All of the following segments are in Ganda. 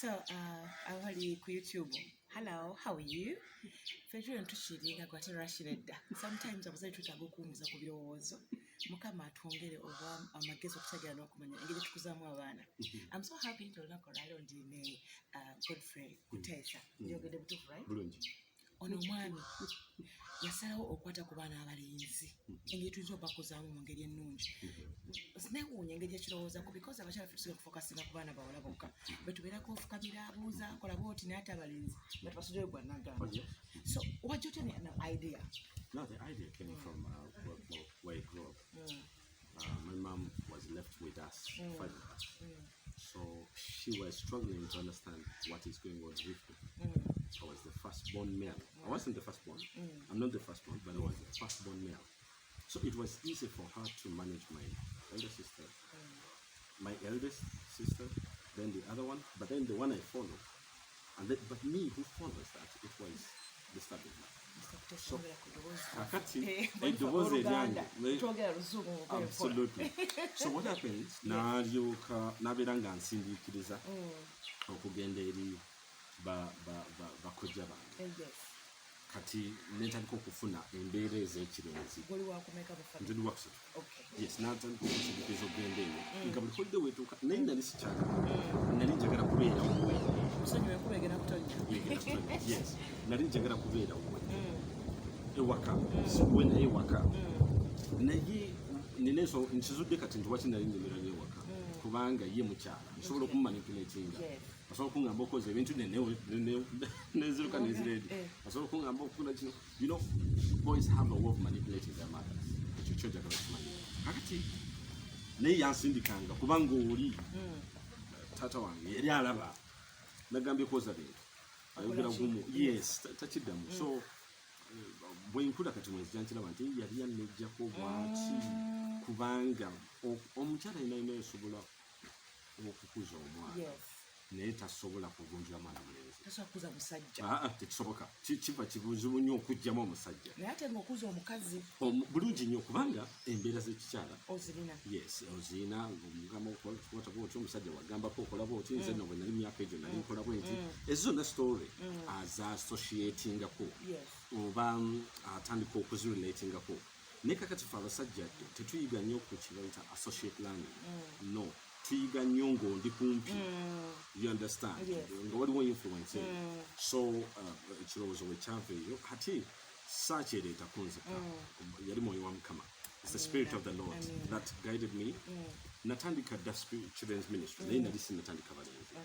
So, abali ku YouTube. Hello, how are you? Fedro ntushiriga kwa terashireda. Sometimes abazayi tutago kuumuza ku birowoozo. Mukama atwongere oba amagezo okutegera n'okumanya engeri tukuzaamu abaana. I'm so happy to look around in Godfrey Kuteesa. Yogede butufu, right? Bulungi. Ono mwami yasalawo okwata ku baana abalenzi engeri tuyinza obakuzaamu mu ngeri ennungi. Sinewuunya engeri ekirowoozaku because abakyala ffe tusiga kufokasinga ku baana bawala bokka betubeerako ofukamira abuuza kola booti naye ate abalenzi batubasuddeyo gwa naggamba. So what you tell me an idea? No, the idea came from where I grew up. My mom was left with us, 5 of us. So she was struggling to understand what is going on with me. I was the firstborn male. I wasn't the firstborn. I'm not the firstborn, but I was the firstborn male. So it was easy for her to manage my elder sister, my eldest sister, then the other one, but then the one I followed. And then, but me who follows that, it was disturbing. So, absolutely. So what happens? Nabiranga nsindikiriza okugenda eri bakojja bange. Kati netandika okufuna embeera ez'ekirenzi. Nze ndi wakusatu. Yes, natandika okusindikiza okugenda eyo. Nga buli kodde weetuuka naye nali sikyagala. Nali njagala kubeera wuwe. Yes, nali njagala kubeera wuwe. Ewaka. Siwe naye ewaka. Naye nineso nkizudde kati nti waki nali nnimira nnyo ewaka. Kubanga ye mukyala. Nsobola okummanipulatinga. Asobola okungamba okoze ebintu neziruka neziredi. Asobola okungamba okukula kino. You know, boys have a way of manipulating their mothers. Ekyo kyo njagala okumanya. Kakati naye yansindikanga kubanga oli taata wange yali alaba nagambye koza bintu. Ayogera gumu. Yes, takiddamu. So bwe nkula kati mwezi nkiraba nti yali yannejjako bwaki kubanga omukyala yenna yasobola okukuza omwana naye tasobola kugunjula mwana mulenzi. Tasobola kukuza musajja. Tekisoboka. Kiba kibuzibu nnyo okugyamu omusajja. Naye ate ng'okuza omukazi. Bulungi nnyo kubanga embeera z'ekikyala. Ozirina. Yes, ozirina ng'omugamba okwata bw'oti omusajja wagambako okola bw'oti nze nno bwe nali myaka egyo nali nkola bw'enti. Ezo zonna story az'associatingako oba atandika okuzirelatingako. Naye kakati ffe abasajja tetuyiga nnyo ku kibayita associate learning. No. Tuyiga nnyo ng'ondi kumpi. You understand? Nga waliwo influence. So ekirowoozo bwe kyava eyo ate saakyereetako nzeka yali mwoyo wa Mukama. It's the spirit of the Lord that guided me. Natandika the children's ministry naye nali sinnatandika balenzi.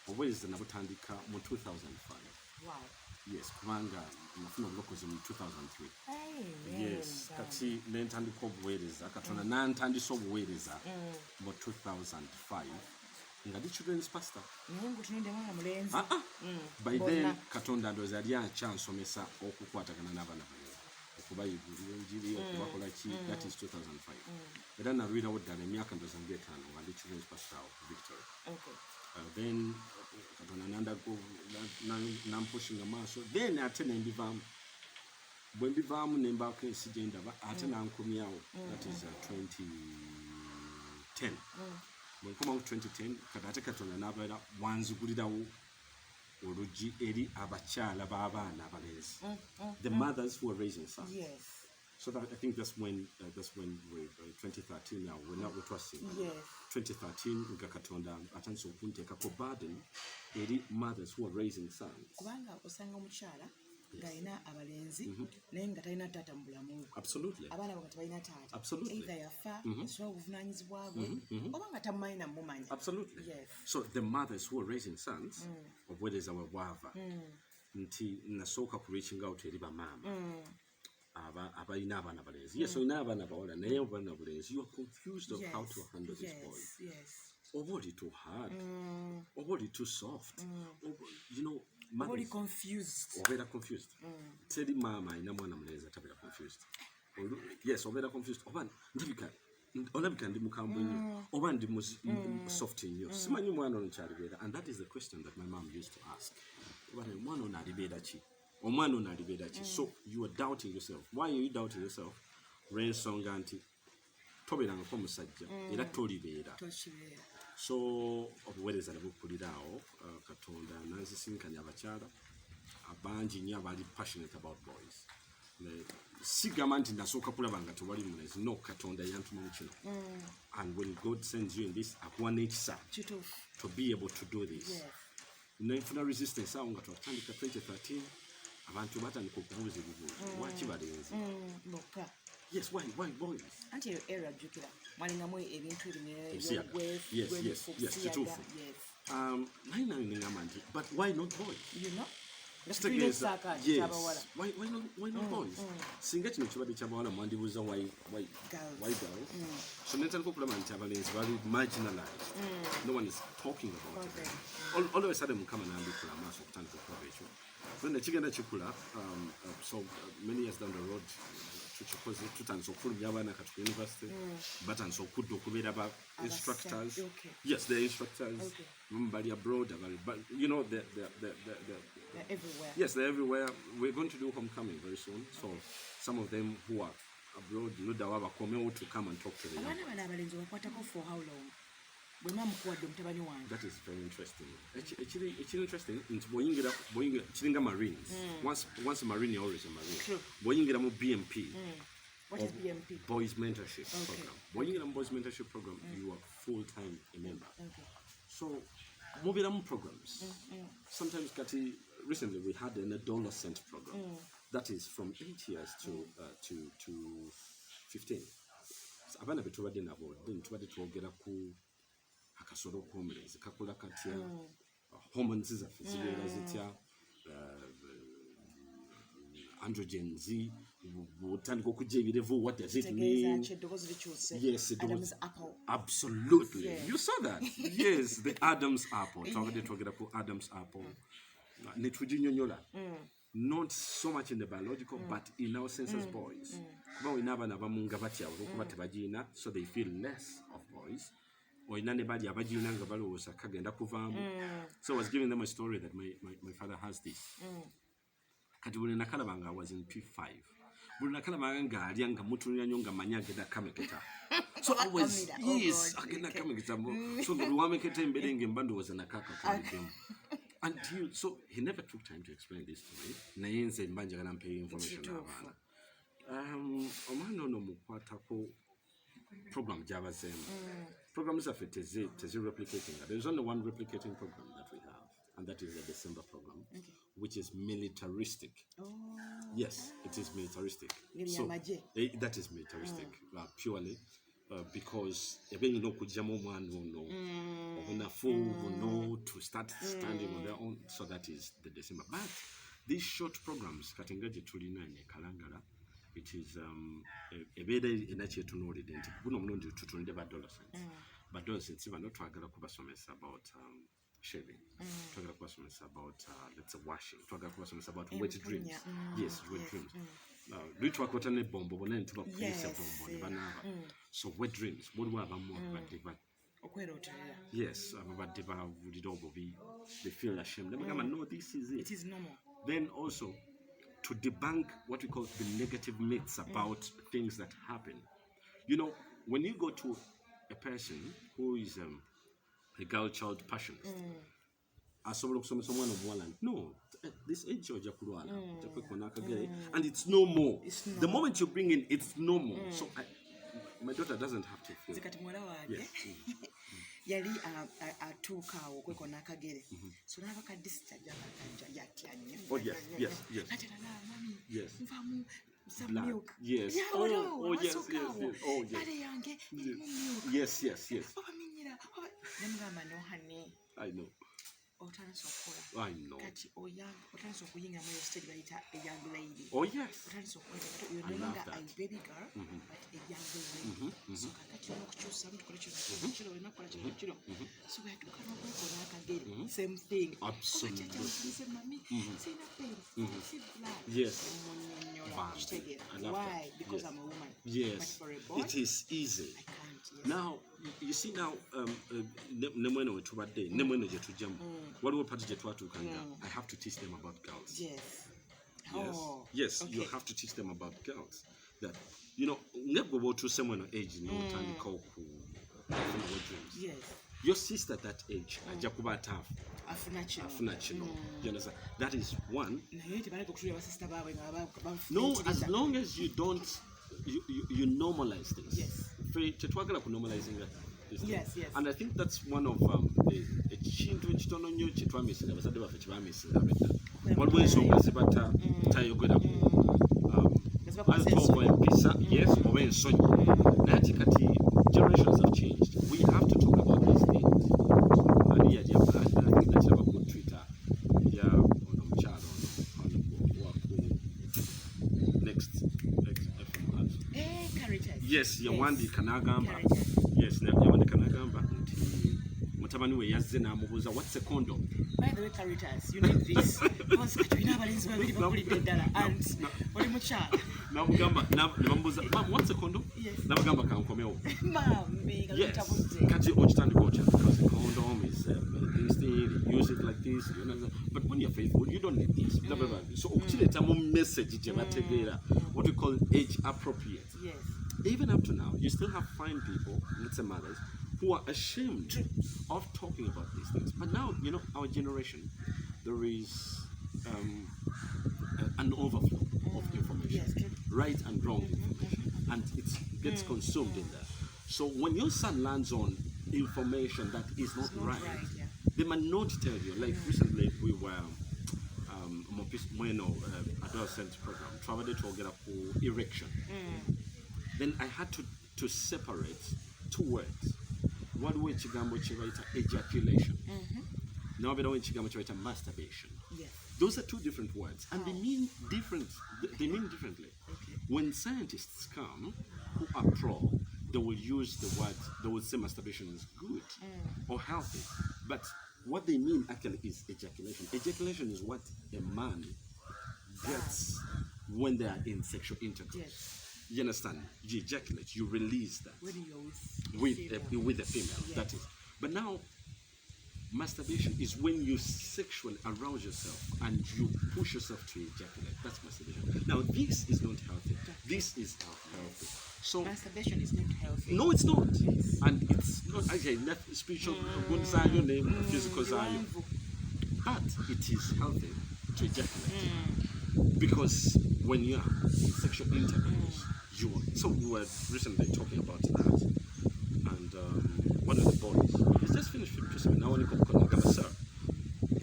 Obuweereza nabutandika mu 2005. Wow. Yes, kubanga nafuna obulokozi mu 2003. Yes, kati nentandika obuweereza Katonda nantandisa obuweereza mu 2005 nga ndi children's pastor. By then Katonda ndowooza yali akyansomesa okukwatagana n'abaana balenzi okubayigulira enjiri okubakola ki. That is 2005. Era nalwirawo ddala emyaka ndowooza nga 5 nga ndi children's pastor of Victory. Then Katonda nampushinga maaso. Then ate nembivaamu. Bwe mbivaamu nembaako ensi gye ndaba ate nankomyawo. That is 2010. Bwe nkomawo 2010 kati ate Katonda n'abeera wanzigulirawo oluggi eri abakyala b'abaana abalenzi. The mothers who are raising sons. Yes. So that, I think that's when we 2013 now we're not trusting. Yes. 2013 nga Katonda atandise okunteekako burden eri mothers who are raising sons. Kubanga osanga omukyala ng'alina abalenzi naye nga talina taata mu bulamu. Absolutely. Abaana bwe tebalina taata. Absolutely. Either yafa asobola obuvunaanyizibwa bwe oba nga tamumanyi namumanya. Absolutely. Yes. So the mothers who are raising sons obuweereza bwe bwava nti nasooka ku reaching out eri bamaama abalina abaana balenzi. Yes, olina abaana bawala naye abaana balenzi. You are confused of how to handle this boy. Yes. Oba oli too hard. Oba oli too soft. You know, oba confused. Obeera confused. Teri maama alina mwana mulenzi atabeera confused. Yes, obeera confused. Oba olabika ndi mukambwe nnyo oba ndi soft nnyo. Simanyi mwana ono kyalibeera. And that is the question that my mom used to ask. Omwana ono alibeera ki? Omwana ono alibeera ki? So you are doubting yourself. Why are you doubting yourself? Lw'ensonga nti tobeerangako omusajja era tolibeera. So obuweereza ne bukuliraawo katonda nanzisinkanya abakyala abangi nnyo abali passionate about boys. Sigamba nti nasooka kulaba nga tewali mulezi, no, katonda yantuma mu kino. And when God sends you in this, akuwa n'ekisa to be able to do this. Nenfuna resistance awo nga twatandika 2013, abantu batandika okubuuza ebibuuzo, lwaki balenzi? Yes, why boys? Anti eyo era jjukira mwalingamu ebintu yes, kituufu. Naye nayo nengamba nti, but why not boys? You know? Yes. Why not boys? Singa kino kibadde kyabawala mwandibuuza why girls? So netandika okulaba nti abalenzi bali marginalized. No one is talking about it. All of a sudden mukama n'ambikula amaaso okutandika okulaba ekyo. Then ekigenda kikula, so many years down the road, tutandisa okufulumya abaana kati ku university, batandisa okudda okubeera ba instructors. Yes, they're instructors. Bali abroad, but you know they're everywhere. Yes, they're everywhere. We're going to do homecoming very soon. So some of them who are abroad, to come and talk to them. For how long? That is very interesting. It's interesting. It's Marines. Once a Marine, always a Marine. True. Boyingira BMP. What is BMP? Boys Mentorship Program. Boyingira Boys Mentorship Program, you are full-time a member. So, mobile programs. Sometimes, Kati, recently we had an adolescent program. That is from 8 years to 15. Abana betubadde nabo, then tubadde twogera ku akasolo k'omulenzi kakula katya, hormones zaffe zibeera zitya, androgens, bw'otandika okujja ebirevu, what does it mean? Yes, it was absolutely. Yeah. You saw that. Yes, the Adam's apple. Twagera ku Adam's apple. Ne tuginyonyola. Not so much in the biological, but in our sense as boys. Kuba ina abana abamu nga batya olw'okuba tebagiina, so they feel less of boys. Oyina ne bali abagiina nga balowooza kagenda kuvaamu. So I was giving them a story that my father has this. Kati buli nakalaba nga I was in P5. Buli nakalaba nga alya nga mutunira nnyo nga manyi agenda kameketa. So I was, yes, agenda kameketa. So buli wameketa embeera ng'emba ndowooza nakaka twaliddemu. Until, so he never took time to explain this to me. Naye nze mba njagala mpeeyo information n'abaana. Omwana ono mukwatako program gy'abazeemu. Programs zaffe tezi-replicating. There's only one replicating program that we have, and that is the December program, which is militaristic. Yes, it is militaristic. So, that is militaristic, purely. Because you know kujamo omwana ono obunafu buno to start standing on their own, so that is the December. But these short programs katinga gye tulina Kalangala, it is ebeera enakyetunuulidde nti buno omulundi tutunide badolescents bano twagala kubasomesa about shaving, twagala kubasomesa about let's say washing, twagala kubasomesa about wet dreams. Yes, wet dreams. Lwitwakota ne bombo bonna ne tubakuisa bombo ne banaaba. So wet dreams, waliwo abamu ababadde okwerooterera. Yes, ababadde bawulira obubi, they feel ashamed. They bagamba, no, this is it. It is normal. Then also to debunk what we call the negative myths about things that happen. You know, when you go to a person who is a girl child passionist, asobola okusomesa omwana omuwala, no, this age ojja kulwala, ojja kwekona akagere, and it's no more. The moment you bring in, it's no more. So my daughter doesn't have to feel. Zikati muwala wange yali atuuka awo okwekona akagere, so n'aba kadisita yatya nnyo. Oh yes. Atera mami, Yes. nvamu some Black. milk. Yes. Yeah, Oh yes. Oh yes. Ate yange irimu milk. Yes. Obaminyira. Nemugamba no honey. I know. Otandise okukola. I know. Kati otandise okuyinga mu stage bayita a young lady. Oh yes. Otandise okukola. You're no longer a baby girl, but a young lady. So kakati n'okukyusa mutukole kino olinakukola kino. So bw'atuuka n'okwekona akagere. Same thing. Absolutely. Mami, sina pain. See blood. Yes. Why? Because I'm a woman. Yes. But for a boy, it is easy. I can't. Yes. Now, you see now, nemwene wetubadde, nemwene gye tujjamu. Waliwo party gye twatuukanga. I have to teach them about girls. Yes. Yes. Oh, Yes, okay. you have to teach them about girls. That, you know, ne bw'oba otuuse mweno age n'otandika okufuna wet dreams. Yes. your sister at that age ajja kuba ataafu afuna kino. You understand? That is one. No, as long as you don't you normalize things. Yes. Tetwagala ku normalizing this thing. Yes. And I think that's one of ekintu ekitono nnyo kye twamisinga abazadde baffe kye bamisinga bedda. Waliwo ensonga zibata tayogerako. Alitoba empisa, yes, oba ensonyi. Naye ati kati generations have changed. We have to talk about these things. And I think that's a good Twitter. Yeah, on omukyalo next yes, yawandiika n'agamba. Yes, yawandiika n'agamba nti mutabani we yazze n'amubuuza what's a condom. By the way, Caritas, you need this. Because you know abalenzi babiri bakulidde ddala and oli mukyala. Namubuuza, Mom, what's a condom? Yes. N'abagamba kankomewo. Mami, yes. Kati okitandika otya because a condom is this thing, you use it like this, you know, but when you're faithful, you don't need this. So okukireetamu message gye bategeera, what we call age appropriate. Yes. Even up to now, you still have fine people, let's say mothers, who are ashamed of talking about these things. But now, you know, our generation, there is an overflow of information, yes, right and wrong information, and it gets consumed in there. So when your son lands on information that is not right, they might not tell you. Like recently, we were adolescent program, traveled to get up erection. Then I had to separate two words. One word chigambo chiwaita ejaculation. Now we don't chigambo chiwaita masturbation. Yes. Those are two different words, and they mean different. They mean differently. Okay. When scientists come who are pro, they will use the word. They will say masturbation is good or healthy, but what they mean actually is ejaculation. Ejaculation is what a man gets when they are in sexual intercourse. Yes. You understand? You ejaculate, you release that When you're with a female. Yes. That is. But now, masturbation is when you sexually arouse yourself and you push yourself to ejaculate. That's masturbation. Now, this is not healthy. This is healthy. So masturbation is not healthy. no, it's not. Yes. And it's not actually left spiritual good zion name, physical zion. But it is healthy to ejaculate. Because when you are in sexual intercourse, so we were recently talking about that, and one of the boys, he's just finished with now when he comes, sir,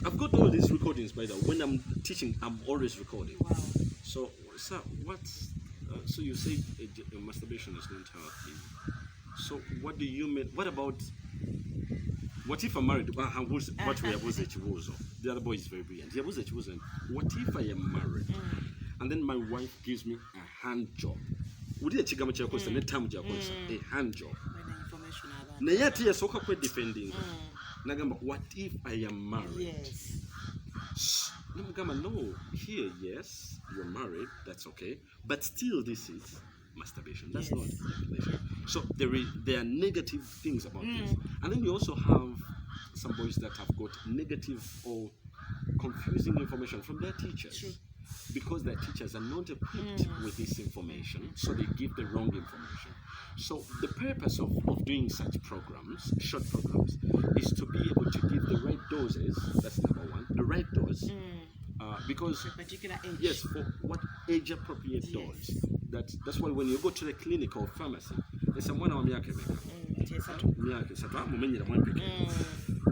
I've got all these recordings by the way. When I'm teaching, I'm always recording. Wow. So, sir, so you say masturbation is not healthy. So what do you mean? What about, what if I'm married? What we have was the other boy is very brilliant. What if I am married and then my wife gives me a hand job? Would you chigama cha kosa netam ja kosa a hand job? Na yati ya soka kwe defending. Nagamba, what if I am married? Yes. No, here, yes, you're married, that's okay. But still, this is masturbation. That's not ejaculation. So there are negative things about this. And then you also have some boys that have got negative or confusing information from their teachers. True. Because their teachers are not equipped with this information, so they give the wrong information. So the purpose of doing such programs, short programs, is to be able to give the right doses. That's number one, the right dose. Because For a particular age. yes, for what age appropriate dose. That's why when you go to the clinic or pharmacy, there's someone on myaka mumenyera mwempeke.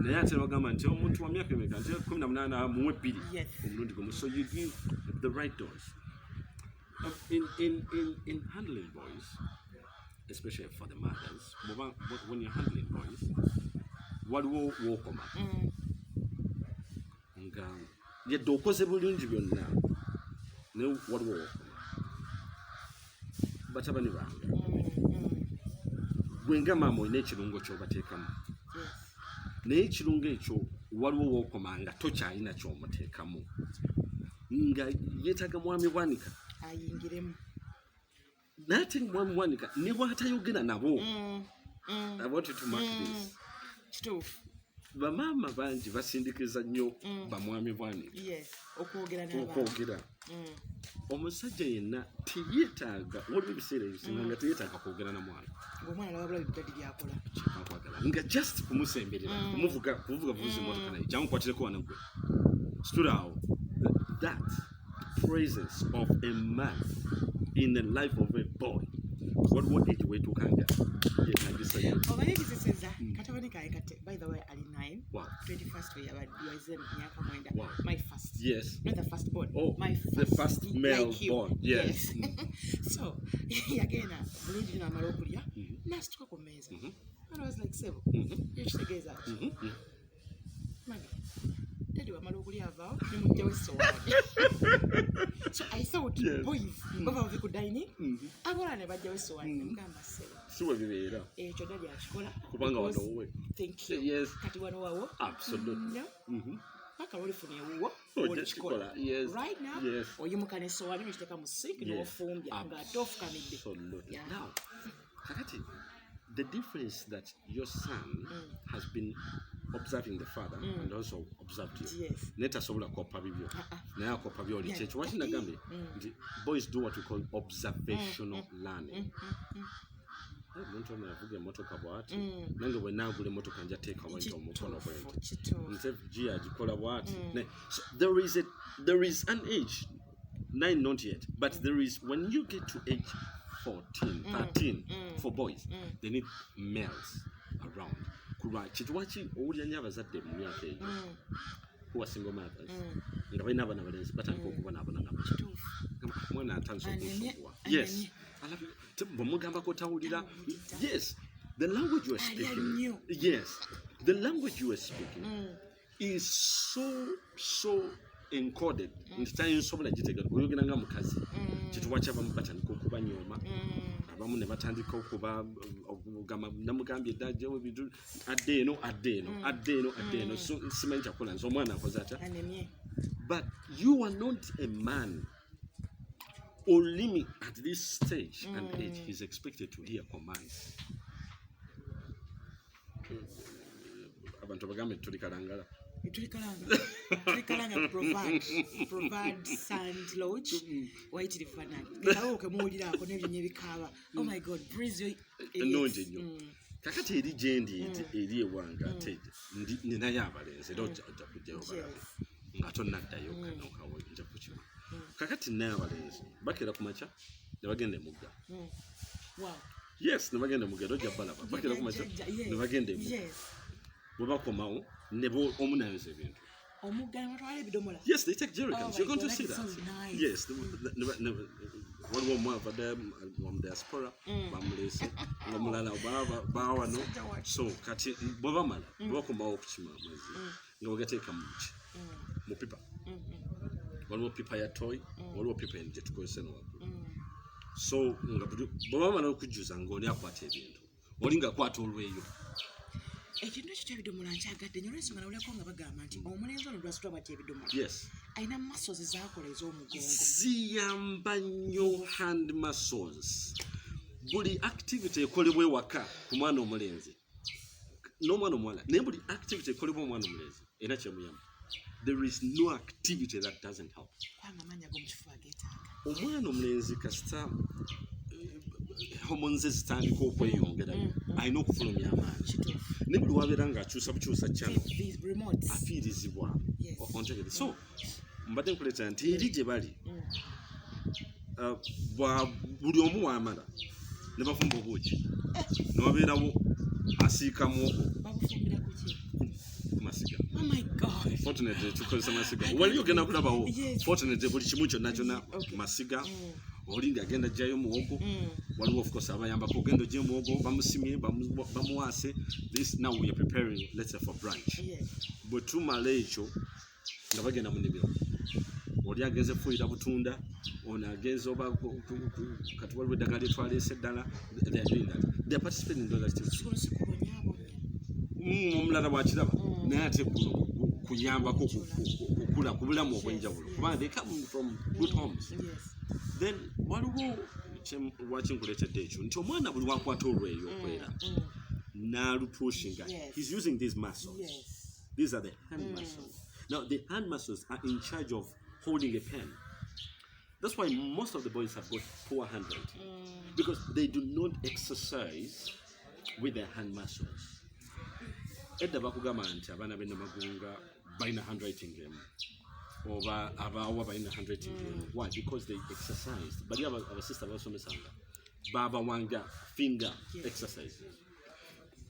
Naye ate bagamba nti omuntu wa myaka emeka nti 18 muwe 2 omulundi gumu. So you give the right dose. In handling boys, especially for the mothers, when you're handling boys, waliwo wokoma nga yedde okoze bulungi byonna naye waliwo wokoma batabani bange gwenga maama olina ekirungo kyobateekamu naye ekirungo ekyo waliwo wokoma nga tokyalina kyomuteekamu nga yeetaaga mwami bwanika ayingiremu naye ate mwami bwanika ne bw'atayogera nabo. I want you to mark this. Kituufu. bamaama bangi basindikiza nnyo bamwami bwani okwogera omusajja yenna teyeetaaga waliwo ebiseera ebisinga nga teyeetaaga kwogera na mwana nga just kumusemberera kuvuga vuzi emotoka naye jangu kwatireko wano gwe situlaawo that presence of a man in the life of a boy waliwo ekiweetuukanga obayeekiseseza katabani kaye kate by the way ali 9 21st we yabaze myaka mwenda my first not the first born my first, the first male like born yes so yagenda bulungi n'amala okulya nasituka ku mmeeza and I was like sebo yekitegeeza mami tadi wamala okulya avaawo nemujjawo essowaani so I thought boys bava bave ku dining abola ne bajjawo essowaani nemugamba sebo siwe bibeera ekyo dali akikola kubanga wano wowe thank you yes kati wano wawo absolutely paka olifuna ewuwo olekikola yes right now yes oyimuka nessowaani nekiteeka mu sink n'ofumbya ng'ate ofukamidde now kakati the difference that your son has been observing the father and also observed you. Yes. Netasobola kopa bibyo. Naye akopa byo oli checho. Waki nagambe? Boys do what we call observational learning. Omuntu anavuga emotoka bwati. Nange bwe nagula emotoka nja teeka wantu omukono bwenti. Nze gia agikola bwati. So there is an age, 9 not yet, but there is when you get to age 14, 13 for boys, they need males around. Chitwachi owulira nnyo abazadde mu myaka eyo who are single mothers nga balina abaana balenzi batandika okuba n'abaana nabo mwana atandise okunsumbuwa yes bw'omugambako tawulira yes the language you are speaking the language you are speaking is so encoded nti tayinsobola gitegeera oyogera nga mukazi kituwachi abamu batandika okubanyooma abamu ne batandika okuba namugambye eddajewo ebintu adde eno so simanyi kyakola nze omwana akoze atya but you are not a man or limit at this stage and age he's expected to hear commands abantu bagambe tulikalangala tulikalanga provide sand lodge white rifanani ngawo kemuulirako n'ebyonyi ebikaaba oh my god breeze ennungi nnyo kakati eri gyendi eri ewanga ate ninayo abalenzi era ojja kujjayo balabe nga tonnaddayo kanokawo nja kukima kakati ninayo abalenzi bakera ku makya ne bagenda emugga yes ne bagenda emugga era ojja balaba bakera ku makya ne bagenda emugga bwe bakomawo nebo omunayoza ebintu omugga batwala ebidomola yes they take jerrycans you're going to see that yes waliwo omwavadde mu diaspora bamulese ng'omulala baawano so kati bwe bamala bwe bakomawo okukima amazzi nga bagateeka mu pipa waliwo pipa ya toy waliwo pipa gye tukozesa nowaggulu so nga bwe bamala okujjuza ng'oli akwata ebintu oli ng'akwata olweyo ekintu ekyo ebidomola nkyagadde nnyo olw'ensonga nawulirako nga bagamba nti omulenzi ono lwasitwa bati ebidomola alina muscles zakola ez'omugongo ziyamba nnyo hand muscles buli activity ekolebwa ewaka ku mwana omulenzi n'omwana omuwala naye buli activity ekolebwa omwana omulenzi era kyemuyamba there is no activity that doesn't help kubanga amaanyi ag'omukifo ageetaaga omwana omulenzi kasita hormones zitandika okweyongerayo alina okufulumya amaanyi ne buli wabeera ng'akyusa bukyusa channel afiirizibwa ontegere so mbadde nkuleetera nti eri gye bali buli omu waamala ne bafumba obuugi ne wabeerawo asiika muogo ku masiga fortunately tukozesa masiga wali ogenda kulabawo fortunately buli kimu kyonna kyonna masiga oli ng'agenda ajjayo muwogo waliwo of course abayambako ogenda ogye muwogo bamusimye bamuwaase this now we are preparing let's say for brunch bwe tumala ekyo nga bagenda mu nnimiro oli agenze fuuyira butunda ono agenze oba kati waliwo eddagala lyetwaleese eddala they are doing that they are participating in those activities omulala bwakiraba naye ate guno kuyambako okula ku bulamu obw'enjawulo kubanga they come from good homes then waliwo lwaki nkuleetedde ekyo nti omwana buli wakwata olweyo okwera n'alupushinga he's using these muscles These are the hand muscles. Now, the hand muscles are in charge of holding a pen. That's why most of the boys have got poor handwriting. Because they do not exercise with their hand muscles. Edda bakugamba nti abaana b'Ennamagunga balina handwriting game. Oba abawa balina handwriting game. Why? Because they exercised. Bali abasista basomesanga babawanga finger exercises.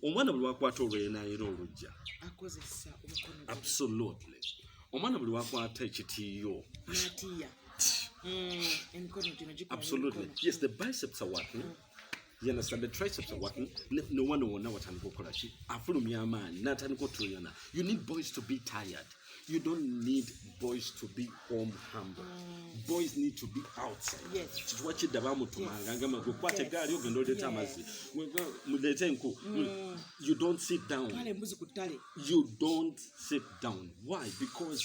Omwana buli wakwata olw'enaayira olujja. Akozesa omukono. Absolutely. Omwana buli wakwata ekitiiyo. N'atiya. Emikono gino gikola. Absolutely. Yes, the biceps are working. You understand? The triceps are working. No one will know what I'm going to do. Afulumya man, not an go. You need boys to be tired. You don't need boys to be home humble. Boys need to be outside. Yes. Watch it. You don't sit down. You don't sit down. Why? Because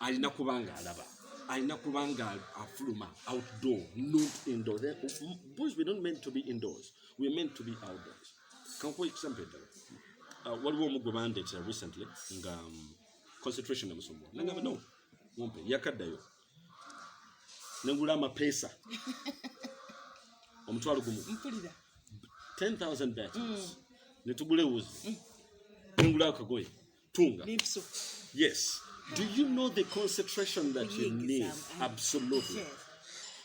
alina kubanga alaba. Alina kubanga afuluma outdoor, not indoor. Boys, we're not meant to be indoors. We're meant to be outdoors. Can we example that? What we mandate recently, concentration of some. No, wompe yakadayo. Nengula mapesa. Omutwalo gumu. Mpulira. 10,000 batches. Netugule uzi. Nengula akagoye. Tunga. Nipso. Yes. Do you know the concentration that you need? Absolutely. Yes.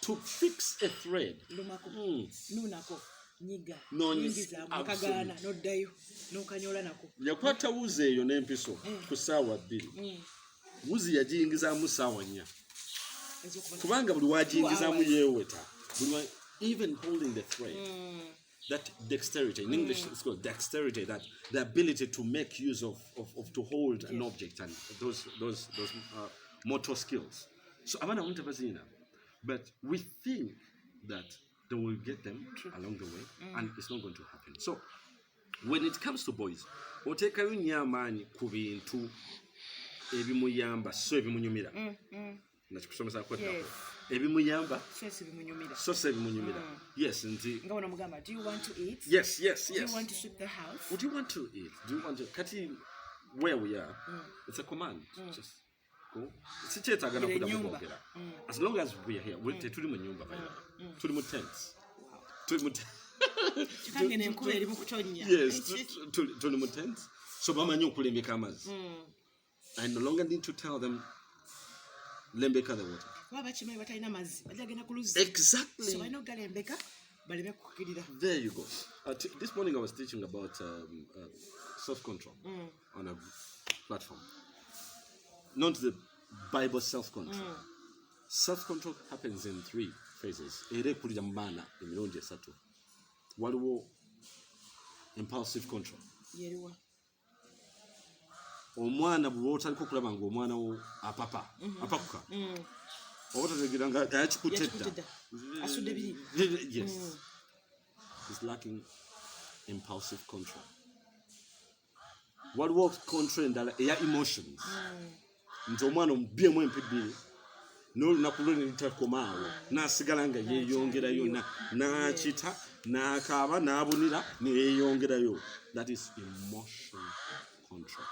To fix a thread. Nunako. Nyiga. No, Nyingiza mukagana noddayo n'okanyola nako. Yakwata wuzi eyo n'empiso ku ssaawa 2. Wuzi yagiyingizaamu ssaawa 4. Kubanga buli wagiyingizaamu yeeweta. Even holding the thread. That dexterity, in English it's called dexterity, that the ability to make use of to hold an object and those motor skills. So abana won't have, but we think that they will get them along the way, and it's not going to happen. So when it comes to boys, otekayo nyamani ku bintu ebimuyamba so ebimunyumira. Nachikusomesa kwa tako. Ebimuyamba so ebimunyumira. Yes, indeed. Nga mugamba, do you want to eat? Yes. Do you want to sweep the house? Would you want to eat? Do you want to kati where we are? It's a command. Just go. Sichetaga na kuda mubogera. As long as we are here, we tuli mu nyumba baya. Tuli mu tents. Tuli mu Kangene enkulu eri mu kutonya. Yes, tuli mu tents. So bamanyi okulembeka amazzi. I no longer need to tell them lembeka the water. Exactly. There you go. This morning I was teaching about self-control on a platform. Not the Bible self-control. Self-control happens in 3 phases. Waliwo impulsive control. Omwana bwota aliko kulaba ngo omwana wo apakuka. Otategiranga yakikutedda. Asudde biri. Yes. He's lacking impulsive control. Waliwo control endala eya emotions. Nti omwana omubyemu empibiri n'olunaku lwe nitakomaawo n'asigala nga yeeyongerayo n'akita n'akaaba n'abunira neyeeyongerayo. That is emotion control.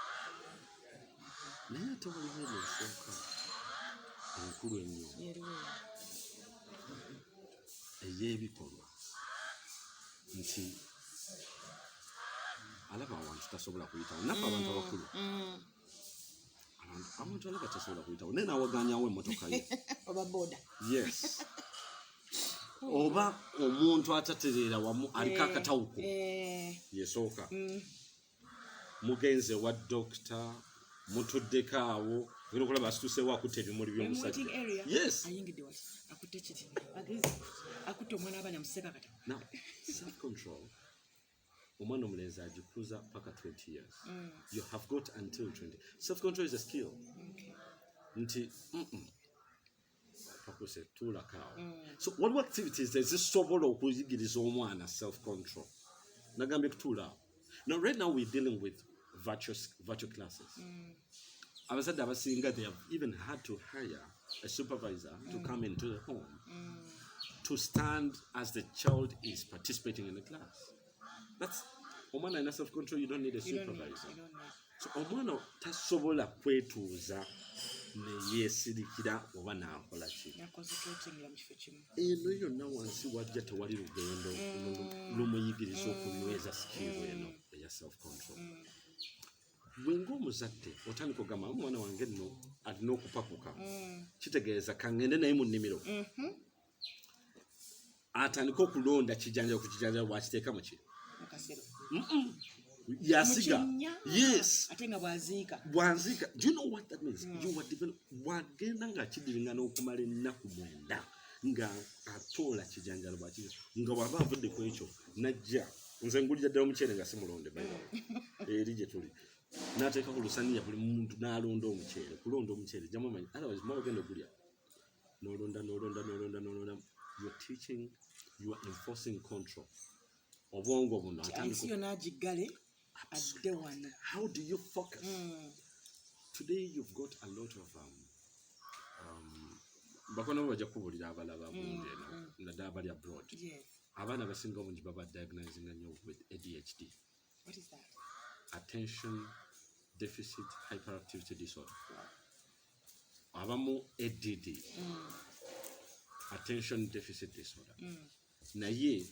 Naye ate waliwo n'ensooka enkulu ennyo ey'ebikolwa nti alaba abantu tasobola kuyitawo naffe abantu abakulu abantu alaba tasobola kuyitawo naye nawaganyawo emmotoka ye oba boda. Yes. Oba omuntu atatereera wamu aliko akatawuko yesooka mugenze wa dokita mutuddeko awo ngeno okulaba asituseewo akutte ebimuli by'omusajja. Yes. Now, self-control, omwana omulenzi agikuza paka 20 years. You have got until 20. Self-control is a skill. Nti pakuse tulakao. So what activities does this sobola okuyigiriza omwana self-control? Nagambye kutula. Now right now we're dealing with virtual classes. Abazadde abasinga, they have even had to hire a supervisor to come into the home to stand as the child is participating in the class. omwana alina self control, you don't need a supervisor. You don't need. So omwana tasobola kwetuuza neyeesirikira oba n'akola ki. Eno yonna wansi wajja tewali lugendo lumuyigiriza okunyweza sikiiru eno eya self control. Bwenga omuzadde otandika ogamba omwana wange nno alina okupakuka, kitegeeza kangende naye mu nnimiro atandika okulonda kijanjalo ku kijanjalo bwakiteeka mu ki yasiga. Yes. Bwanziika. Do you know what that means? You are wagenda nga kidiringa n'okumala ennaku 9 nga atoola kijanjalo bwakiteeka nga waba avudde ku ekyo najja nze ngulira ddala omuceere nga simulonde eri gye tuli n'ateeka ku lusaniya buli muntu n'alonda omuceere. Kulonda omuceere jjamu manyi otherwise mwa ogenda ogulya n'olonda. You're teaching, you are enforcing control. Obwongo buno atandika. How do you focus? Today you've got a lot of bakono bajja kubulira abalaba bungi eno naddala bali abroad. Abaana basinga obungi baba diagnosing nnyo with ADHD. What is that? Attention deficit hyperactivity disorder. Abamu ADD. Attention deficit disorder. Naye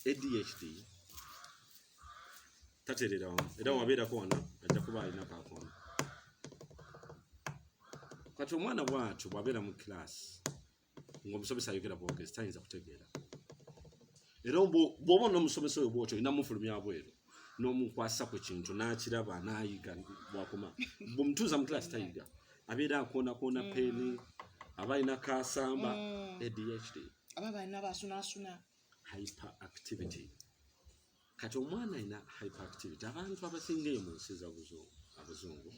ADHD taterera wamu era wabeerako wano ajja kuba alina kaakono. Kati omwana bw'atyo bw'abeera mu kilaasi ng'omusomesa ayogera bwogezi tayinza kutegeera. Era bw'oba n'omusomesa oyo bw'otyo olina mufulumya bweru n'omukwasa ku kintu n'akiraba n'ayiga bw'akoma. Bw'omutuuza mu kilaasi tayiga. Abeera akoonakoona peeni, aba alina kaasamba. ADHD. Aba balina basunaasuna. Hyperactivity. Kati omwana alina hyperactivity. Abantu abasinga eyo mu nsi z'abazungu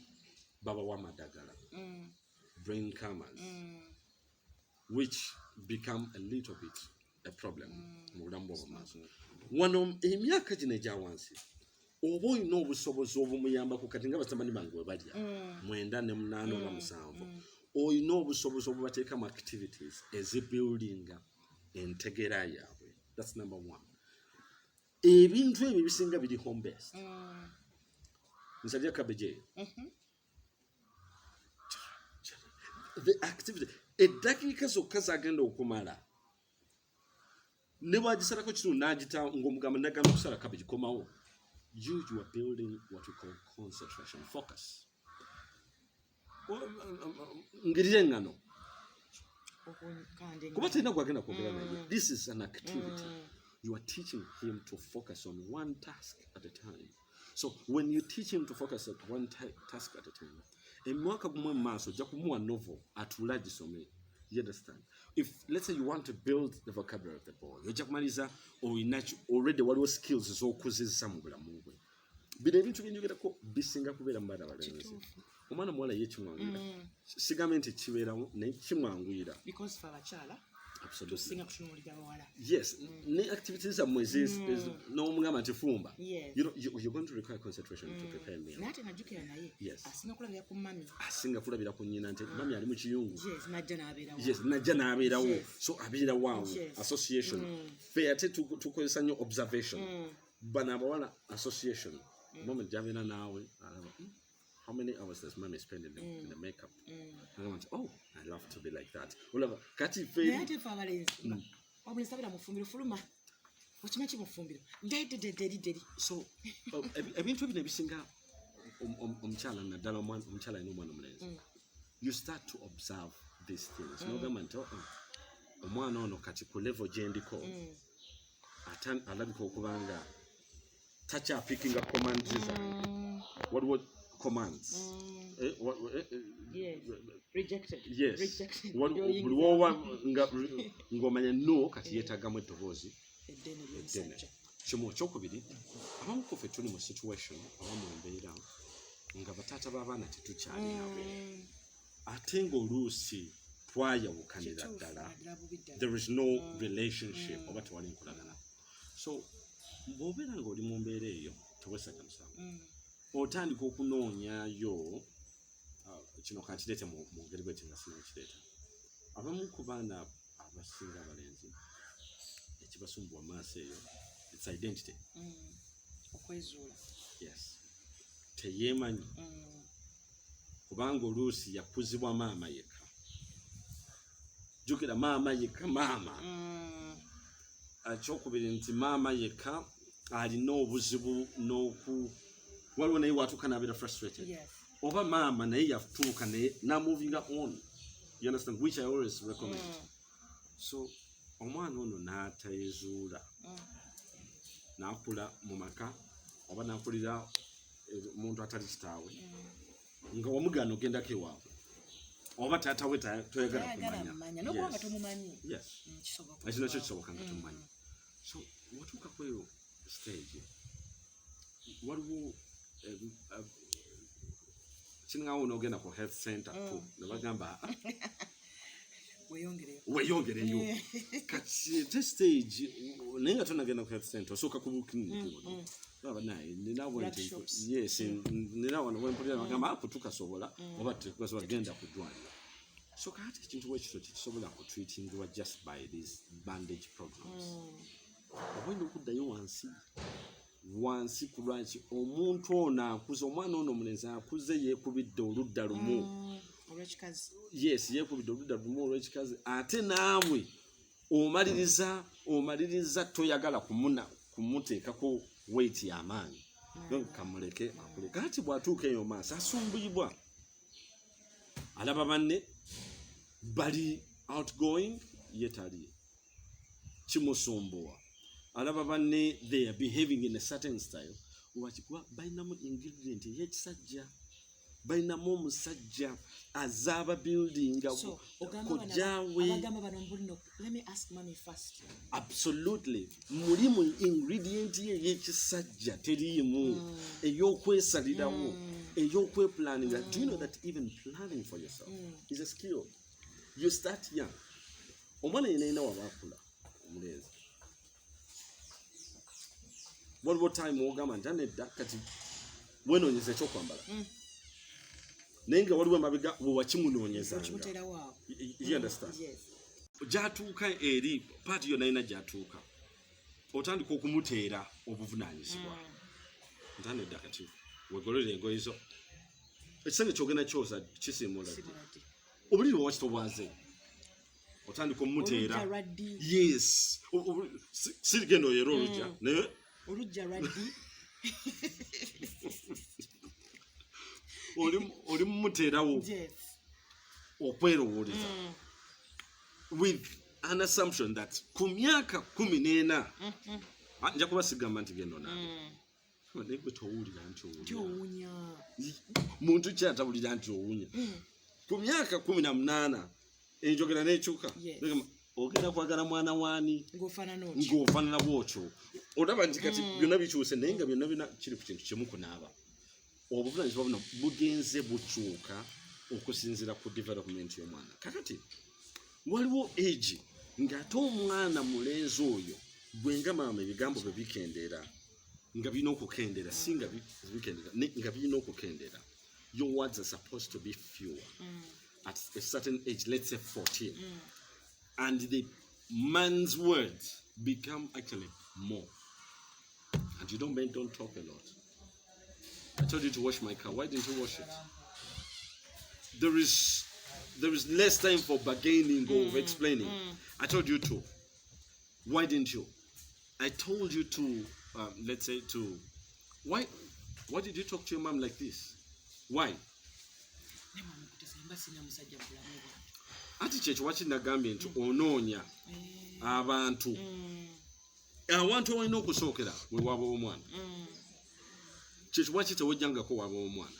babawa amadagala. Brain calmers. Which become a little bit a problem mu bulamu bw'omumaaso. Wano emyaka gino egya wansi oba olina obusobozi obumuyambako kati nga batamani bange bwe balya 9 ne 8 oba 7 olina obusobozi obubateeka mu activities ezibuildinga entegera yaabwe. That's number 1. Ebintu ebyo bisinga biri home based. Nsalya cabbage. The activity eddakiika zokka zagenda okumala ne bwagisalako kitundu n'agita ng'omugamba nagamba okusala cabbage komawo. You are building what we call concentration, focus. Ngirira engano kuba talina gwagenda kwogera naye. This is an activity. You are teaching him to focus on one task at a time. So when you teach him to focus on one task at a time, emwaka gumwe maaso ojja kumuwa novel atuula agisome. You understand? If let's say you want to build the vocabulary of the boy, ojja kumaliza already waliwo skills ez'okuzizza mu bulamu bwe. Bino ebintu byenjogerako bisinga kubeera mu baana abalenzi. Omwana muwala ye kimwanguira. Sigambe nti kibeeramu naye kimwanguira. Because for abakyala tusinga kutunuulira bawala. Yes. Ne activities zammwe n'omugamba nti fumba. You're going to require concentration to prepare a meal. Nate najjukira naye. Asinga kulabira ku mami. Asinga kulabira ku nnyina nti mami ali mu kiyungu. Yes, najja n'abeerawo. So abeerawo awo. Association. Fe ate tukozesa nnyo observation. Bano abawala association. Moment gy'abeera naawe alaba. How many hours does mommy spend in the makeup? And I went, oh, I love to be like that. Kati fe. So, ebintu bino ebisinga omukyala naddala omukyala alina omwana omulenzi. You start to observe these things. N'ogamba nti omwana ono kati ku level gye ndiko alabika okuba nga takyapickinga commands zange. What commands? Yes. Rejected. Yes. Rejected. Ng'omanya no kati yeetagamu eddoboozi eddene. Kimu ekyokubiri abamu ku ffe tuli mu situation oba mu mbeera nga bataata b'abaana tetukyali nabo ate ng'oluusi twayawukanira ddala. There is no relationship oba tewali nkolagana. So bw'obeera ng'oli mu mbeera eyo teweesaka musango. Otandika okunoonyayo kino kankireete mu ngeri bweti nga sinakireeta. Abamu ku baana abasinga abalenzi ekibasumbuwa maaso eyo it's identity. okwezuula yes teyeemanyi kubanga oluusi yakuzibwa maama yekka jjukira maama yekka maama ekyokubiri nti maama yekka alina obuzibu waliwo naye watuuka n'abeera frustrated oba maama naye yatuuka naye namovinga on you understand which I always recommend so omwana ono n'atayezuula n'akula mu maka oba n'akulira omuntu atali kitaawe nga wamugana ogendako ewaabwe oba taata we toyagala kumanya ekino kyo kisoboka nga tomumanyi so watuuka kweyo stage waliwo kiringawo n'ogenda ku health center tu ne bagamba weeyongereyo kati te stage naye nga tonagenda ku health center osooka ku bukiriniki baba naye ninawana wempulira bagamba tukasobola oba tukasobola genda ku ddwaliro so kati ekintu bwekityo tekisobola kutreatingibwa just by these bandage programs obwenda okuddayo wansi ku lwaki omuntu ono akuze omwana ono omulenzi akuze yeekubidde oludda lumu yeekubidde oludda lumu olw'ekikazi ate naawe omaliriza toyagala kumuteekako weight y'amaanyi kamuleke akule kati bw'atuuka eyo maaso asumbuyibwa alaba banne bali outgoing yetali kimusumbuwa alaba banne they are behaving in a certain style wakikuba balinamu ingredient ey'ekisajja balinamu omusajja azaaba building kojjaawe absolutely mulimu ingredient ye ey'ekisajja teriimu ey'okwesalirawo ey'okweplaninga do you know that even planning for yourself is a skill you start young omwana yenayina wabaakula omulenzi waliwo time wogamba nti anedda kati wenoonyeza ekyokwambala naye nga waliwo emabega wewakimunoonyezanga you understand gyatuuka eri paati yo nayina gyatuuka otandika okumuteera obuvunaanyizibwa nti anedda kati wegolera engoye zo ekisenge kyogenda kyoza kisiimula ddi obuliri owakitobwaze otandika omumuteera yes sirigenda oyera olujja naye olujja lwaddi oli mumuteerawo okwerowooleza with an assumption that ku myaka 14 nja kubasigamba nti genda onaabe naye gwe towulira nti owunya muntu kyatabulira nti owunya ku myaka 18 enjogera n'ekyuka ogenda kwagala mwana waani ng'ofaanana bwotyo olaba nti kati byonna bikyuse naye nga byonna kiri ku kintu kimu kunaaba obuvunaanyizibwa buno bugenze bukyuka okusinziira ku development y'omwana kakati waliwo age ng'ate omwana mulenzi oyo gwenga maama ebigambo bwe bikendeera nga birina okukendeera si nga bikendeera nga birina okukendeera your words are supposed to be fewer at a certain age, let's say 14 and the man's words become actually more and you don't talk a lot. I told you to wash my car. Why didn't you wash it? There is less time for bargaining or explaining. I told you to. Why didn't you? I told you to, let's say to, why did you talk to your mom like this? Why? Ati kyekyo wakinagambye nti onoonya abantu abalina okusookera we waaba w'omwana kyekyo waki tewojjangako waaba w'omwana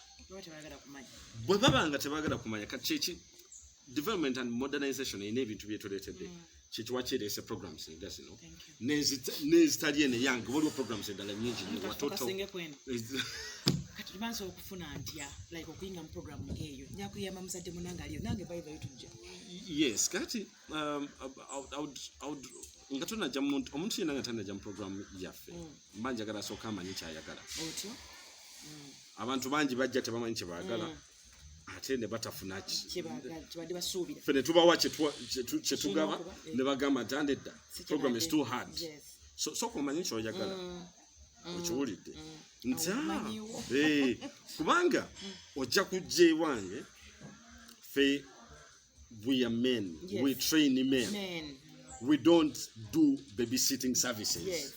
bwe baba nga tebaagala kumanya kati kyeki development and modernization erina ebintu byetuleetedde kyekyo wakyereese programs nga zino n'ezitali ene yange waliwo programs endala nyingi watoto tubanza okufuna ntya like okuyinga mu program eyo nyakuyamba muzadde munange aliyo nange bible yetujja yes kati nga tonajja omuntu yenna nga tanajja mu program yaffe mba njagala asooka amanyi kyayagala otyo abantu bangi bajja tebamanyi kyebaagala ate ne batafuna kibadde basuubira ffe ne tubawa kyetugaba ne bagamba nti andedda program is too hard sooka omanyi kyoyagala okiwulidde nti Omanyiwo. kubanga ojja kujja ewange fe we are men, Yes. we train men. Men. We don't do babysitting services. Yes.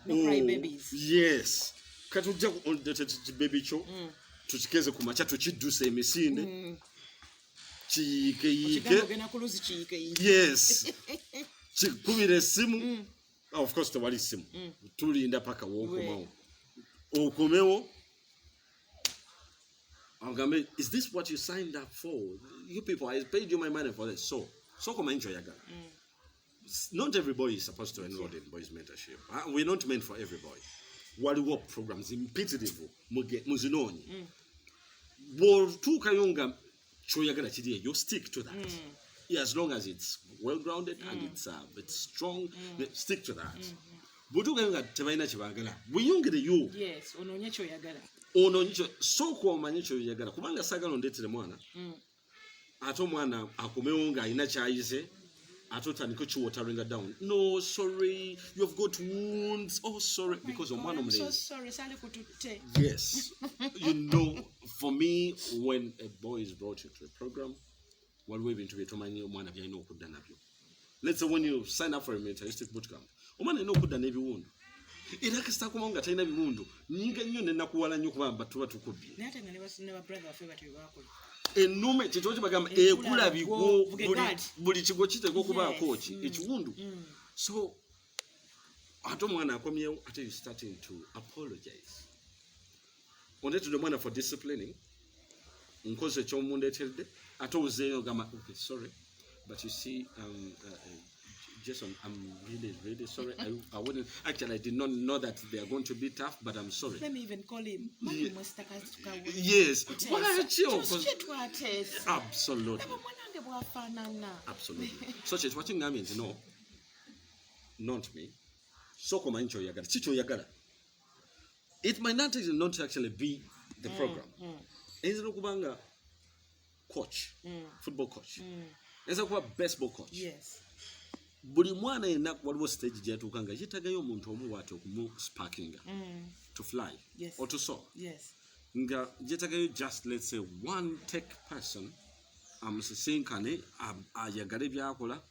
No cry babies. Yes. Katujja baby cho tukikeze ku macha tukiddusa emisinde kiyiike Ogenda ku luzi kiyiike. yes kikubira essimu of course tewali ssimu tulinda paka w'okomawo okomewo agambe is this what you signed up for? You people, I paid you my money for this. So komanyi kyoyagala. Not every boy is supposed to enroll in boys mentorship. We're not meant for every boy. Waliwo programs impitirivu muzinoonye bw'otuukayo nga kyoyagala kiri eyo stick to that. As long as it's well grounded and it's strong, stick to that. Bw'otuukayo nga tebalina kye baagala bweyongereyo. Yes, onoonye kyoyagala. Ono ncho soko omanye kyoyagala kubanga saagala ondeetere mwana ate omwana akomewo ng'alina kyayize ate otandika kiwateringa down. No, sorry, you've got wounds. Oh, sorry, because omwana I'm so omulenzi. sorry, sali kututte. Yes. You know, for me, when a boy is brought into a program, waliwo ebintu bye tomanyi omwana byalina okudda nabyo. Let's say when you sign up for a militaristic bootcamp, omwana alina okudda n'ebiwundu. Era kasita kuba nga talina biwundu nyinga nnyo nenakuwala nnyo kubanga tuba tukubbye. Naye ate nga ne brother waffe batyo baakola. Ennume kyekyo kibagamba ekula bigo buli kigo kiteeka okubaako ki ekiwundu. So ate omwana akomyewo ate you starting to apologize. Ondeetedde omwana for disciplining nkoze ekyomundeetedde ate ozeeyo gamba okay sorry but you see Jason, I'm really sorry. I wouldn't. Actually, I did not know that they are going to be tough, but I'm sorry. Let me even call him. Yes. Absolutely. Absolutely. So, she's watching now means no, not me. So, komanyi kyoyagala. Si kyoyagala. It might not actually be the program. Enzira kubanga coach, football coach. Enzira kuba baseball coach. Yes. Buli mwana yenna waliwo stage gyatuuka nga yeetagayo omuntu omu bw'ati okumusparkinga to fly or to soar. Yes. Nga yeetagayo just let's say one tech person amusisinkane ayagale byakola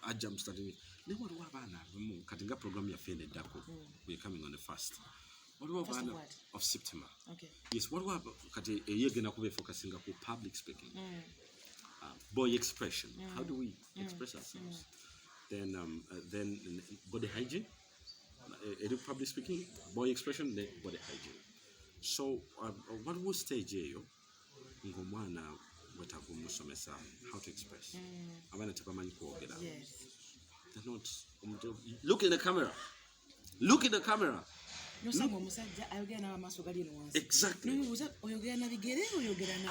ajja mustadini. Naye waliwo abaana abamu kati nga programu yaffe eneddako we're coming on the first. Waliwo abaana of September. Okay. Yes, waliwo kati eyegenda kuba efocusinga ku public speaking. Boy expression. How do we express ourselves? Then body hygiene. Public speaking, boy expression, then body hygiene. So what will stage you? Ngomwana wetakumusomesa how to express. Abana tebamanyi kwogera. Yes. They're not. Look in the camera. Look in the camera. Exactly.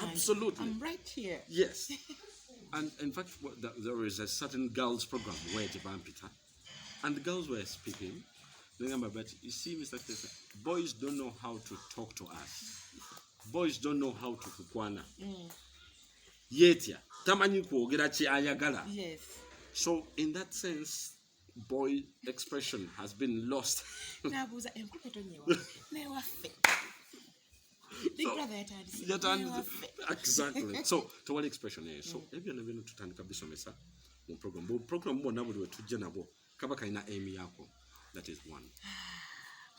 Absolutely. I'm right here. Yes. And in fact, there is a certain girls' program where Peter, and the girls were speaking. But you see, Mr. Kuteesa, boys don't know how to talk to us. Boys don't know how to kukwana. Yetia, tamanyi kwogera ki ayagala. Yes. So in that sense, boy expression has been lost. Exactly. So to what expression is so ebyo nebyo tutandika bisomesa mu program bonna buli wetujja nabo kaba kalina aim yako. That is one.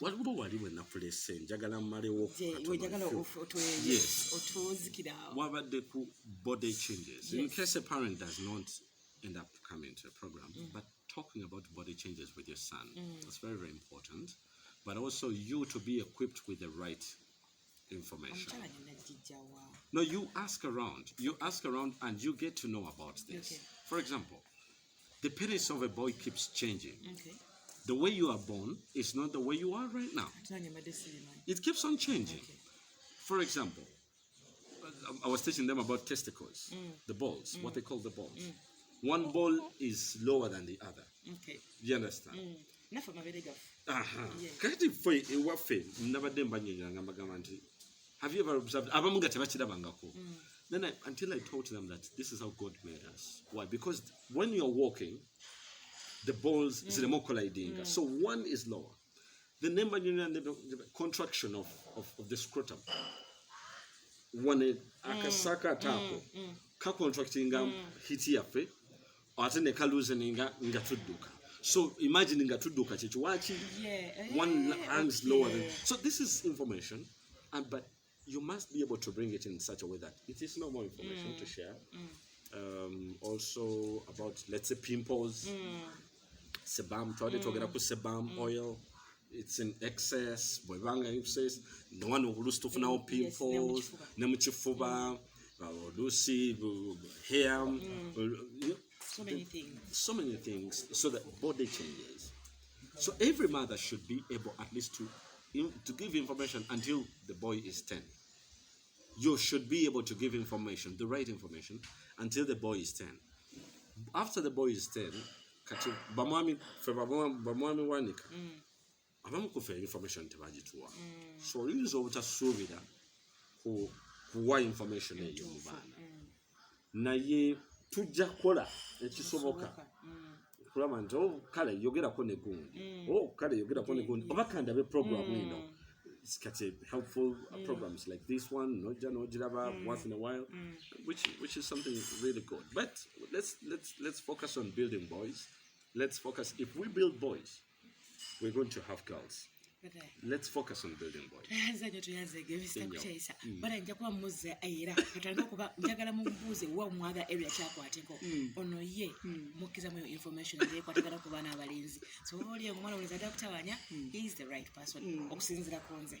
Waliwo wali wenafulese njagala mmalewo wabadde ku body changes. In case a parent does not end up coming to a program, but talking about body changes with your son, that's very, very important. But also you to be equipped with the right information. No, you ask around. You ask around and you get to know about this. Okay. For example, the penis of a boy keeps changing. Okay. The way you are born is not the way you are right now. It keeps on changing. Okay. For example, I was teaching them about testicles, the balls, what they call the balls. One ball is lower than the other. Okay. Do you understand? Have you ever observed? Then until I taught them that this is how God made us. Why? Because when you're walking, the balls is the more colliding. So one is lower, the number and the contraction of the scrotum. One akasaka tapo ka contracting hiti yafe ate ne ka loosening nga tudduka. So imagine nga tudduka chichwachi one hangs lower than. So this is information, but you must be able to bring it in such a way that it is no more information to share. Also about, let's say, pimples, sebum, try to talk about sebum oil. It's in excess. Boybanga says no one will lose to now pimples, nemuchifuba, lucy hair, so many things. So many things. So that body changes. So every mother should be able at least to give information until the boy is 10. You should be able to give information, the right information, until the boy is 10. After the boy is 10, kati bamwami wanika. Abamu kufa information tebagituwa. So yinza obutasuubira kuwa information eyo mu baana. Naye tujja kukola ekisoboka. Kulaba nti kale yogerako ne gundi. Kale yogerako ne gundi. Oba kandabe program eno. It's helpful programs like this one, Nojiraba, once in a while, which is something really good. But let's focus on building boys. Let's focus. If we build boys, we're going to have girls. Let's focus on building boys. Mr Kuteesa. But I'm just one Mose Aira. But I know about Jagala Mumbuze, one mother area chapatiko. Ono ye, Mokizamo information, they got a Kubana Valenzi. So, all your mother is a doctor, he is the right person. Oxins la Conze.